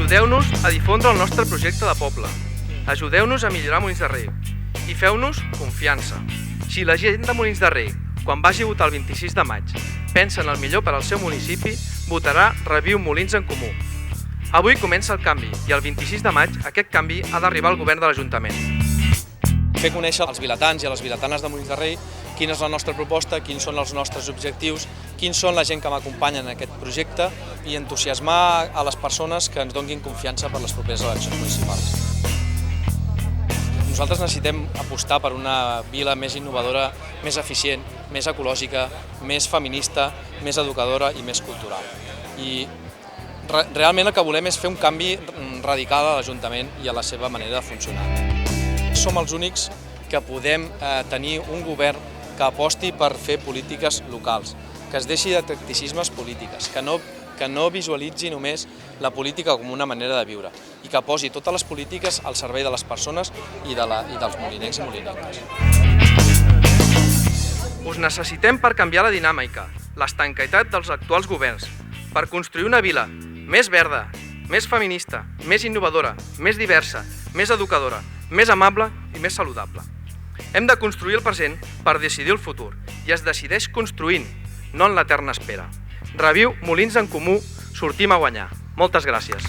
Ajudeu-nos a difondre el nostre projecte de poble. Ajudeu-nos a millorar Molins de Rei. I feu-nos confiança. Si la gent de Molins de Rei, quan vagi a votar el 26 de maig, pensa en el millor per al seu municipi, votarà Reviu Molins en Comú. Avui comença el canvi i el 26 de maig aquest canvi ha d'arribar al govern de l'Ajuntament. Fer conèixer als vilatans i a les vilatanes de Molins de Rei quina és la nostra proposta, quins són els nostres objectius, quins són la gent que m'acompanya en aquest projecte i entusiasmar a les persones que ens donguin confiança per les properes eleccions municipals. Nosaltres necessitem apostar per una vila més innovadora, més eficient, més ecològica, més feminista, més educadora i més cultural. I realment el que volem és fer un canvi radical a l'Ajuntament i a la seva manera de funcionar. Som els únics que podem tenir un govern que aposti per fer polítiques locals, que es deixi de tacticismes polítiques, que no visualitzi només la política com una manera de viure i que posi totes les polítiques al servei de les persones i dels molinencs i molinenques. Us necessitem per canviar la dinàmica, l'estanquitat dels actuals governs, per construir una vila més verda, més feminista, més innovadora, més diversa, més educadora, més amable i més saludable. Hem de construir el present per decidir el futur i es decideix construint, no en l'eterna espera. Reviu Molins en Comú, sortim a guanyar. Moltes gràcies.